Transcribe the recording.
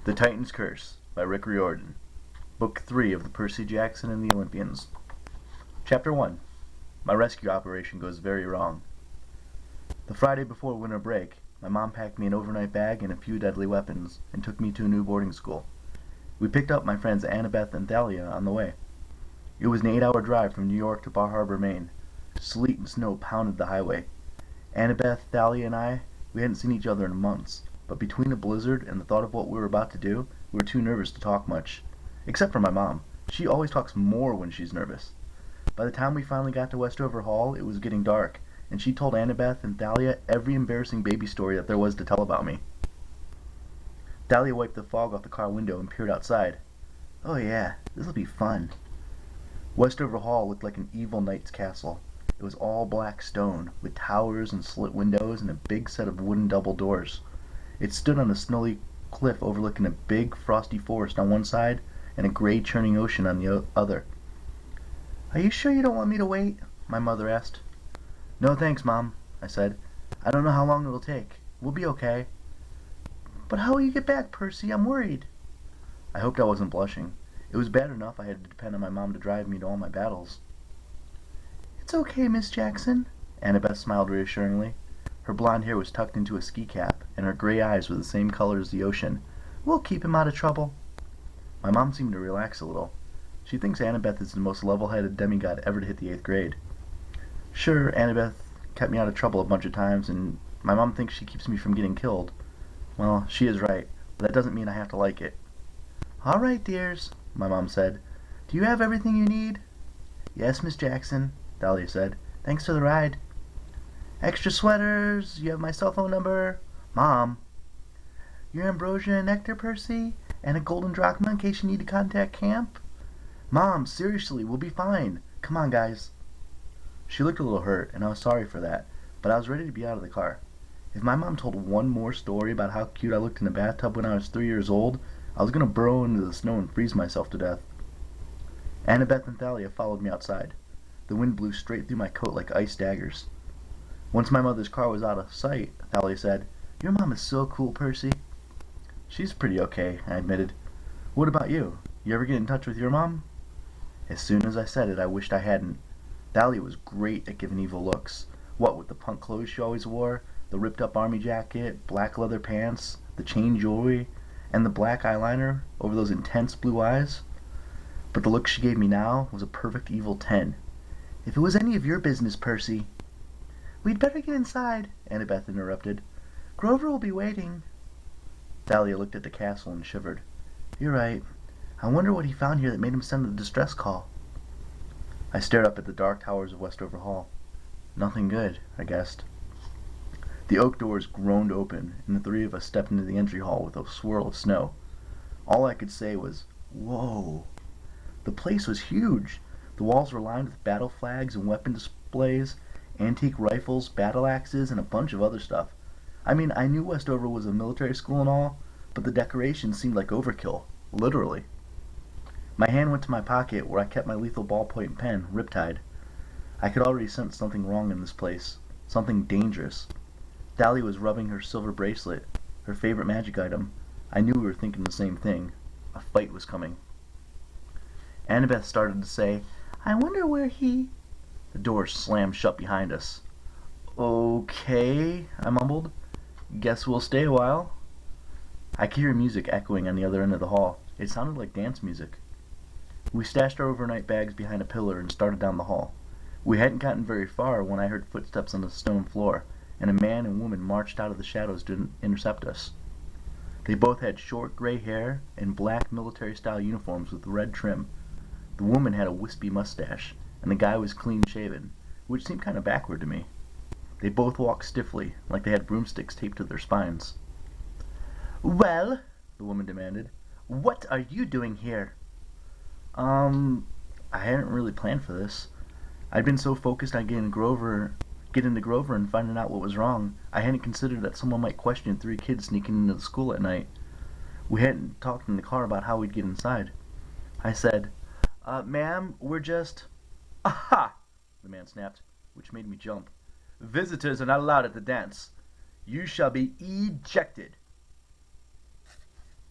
The Titan's Curse by Riordan. Book 3 of the Percy Jackson and the Olympians. Chapter 1. My rescue operation goes very wrong. The Friday before winter break, my mom packed me an overnight bag and a few deadly weapons and took me to a new boarding school. We picked up my friends Annabeth and Thalia on the way. It was an 8-hour drive from New York to Bar Harbor, Maine. Sleet and snow pounded the highway. Annabeth, Thalia, and we hadn't seen each other in months, but between the blizzard and the thought of what we were about to do, we were too nervous to talk much. Except for my mom. She always talks more when she's nervous. By the time we finally got to Westover Hall, it was getting dark, and she told Annabeth and Thalia every embarrassing baby story that there was to tell about me. Thalia wiped the fog off the car window and peered outside. "Oh yeah, this'll be fun." Westover Hall looked like an evil knight's castle. It was all black stone, with towers and slit windows and a big set of wooden double doors. It stood on a snowy cliff overlooking a big, frosty forest on one side and a gray, churning ocean on the other. "Are you sure you don't want me to wait?" my mother asked. "No thanks, Mom," I said. "I don't know how long it'll take. We'll be okay." "But how will you get back, Percy? I'm worried." I hoped I wasn't blushing. It was bad enough I had to depend on my mom to drive me to all my battles. "It's okay, Miss Jackson." Annabeth smiled reassuringly. Her blonde hair was tucked into a ski cap, and her gray eyes were the same color as the ocean. "We'll keep him out of trouble." My mom seemed to relax a little. She thinks Annabeth is the most level-headed demigod ever to hit the 8th grade. Sure, Annabeth kept me out of trouble a bunch of times, and my mom thinks she keeps me from getting killed. Well, she is right, but that doesn't mean I have to like it. "All right, dears," my mom said. "Do you have everything you need?" "Yes, Miss Jackson," Thalia said. "Thanks for the ride." "Extra sweaters? You have my cell phone number?" "Mom." "Your ambrosia and nectar, Percy? And a golden drachma in case you need to contact camp?" "Mom, seriously, we'll be fine. Come on, guys." She looked a little hurt, and I was sorry for that, but I was ready to be out of the car. If my mom told one more story about how cute I looked in the bathtub when I was 3 years old, I was going to burrow into the snow and freeze myself to death. Annabeth and Thalia followed me outside. The wind blew straight through my coat like ice daggers. Once my mother's car was out of sight, Thalia said, "Your mom is so cool, Percy." "She's pretty okay," I admitted. "What about you? You ever get in touch with your mom?" As soon as I said it, I wished I hadn't. Thalia was great at giving evil looks. What with the punk clothes she always wore, the ripped-up army jacket, black leather pants, the chain jewelry, and the black eyeliner over those intense blue eyes. But the look she gave me now was a perfect evil 10. "If it was any of your business, Percy—" "We'd better get inside," Annabeth interrupted. "Grover will be waiting." Thalia looked at the castle and shivered. "You're right. I wonder what he found here that made him send the distress call." I stared up at the dark towers of Westover Hall. Nothing good, I guessed. The oak doors groaned open, and the three of us stepped into the entry hall with a swirl of snow. All I could say was, "Whoa." The place was huge. The walls were lined with battle flags and weapon displays, antique rifles, battle axes, and a bunch of other stuff. I mean, I knew Westover was a military school and all, but the decorations seemed like overkill, literally. My hand went to my pocket where I kept my lethal ballpoint pen, riptied. I could already sense something wrong in this place, something dangerous. Thalia was rubbing her silver bracelet, her favorite magic item. I knew we were thinking the same thing. A fight was coming. Annabeth started to say, "I wonder where he—" The door slammed shut behind us. "Okay," I mumbled. "Guess we'll stay a while." I could hear music echoing on the other end of the hall. It sounded like dance music. We stashed our overnight bags behind a pillar and started down the hall. We hadn't gotten very far when I heard footsteps on the stone floor, and a man and woman marched out of the shadows to intercept us. They both had short gray hair and black military-style uniforms with red trim. The woman had a wispy mustache, and the guy was clean-shaven, which seemed kind of backward to me. They both walked stiffly, like they had broomsticks taped to their spines. "Well," the woman demanded, "what are you doing here?" I hadn't really planned for this. I'd been so focused on getting to Grover and finding out what was wrong, I hadn't considered that someone might question 3 kids sneaking into the school at night. We hadn't talked in the car about how we'd get inside. I said, "Ma'am, we're just—" "Aha!" the man snapped, which made me jump. "Visitors are not allowed at the dance. You shall be ejected."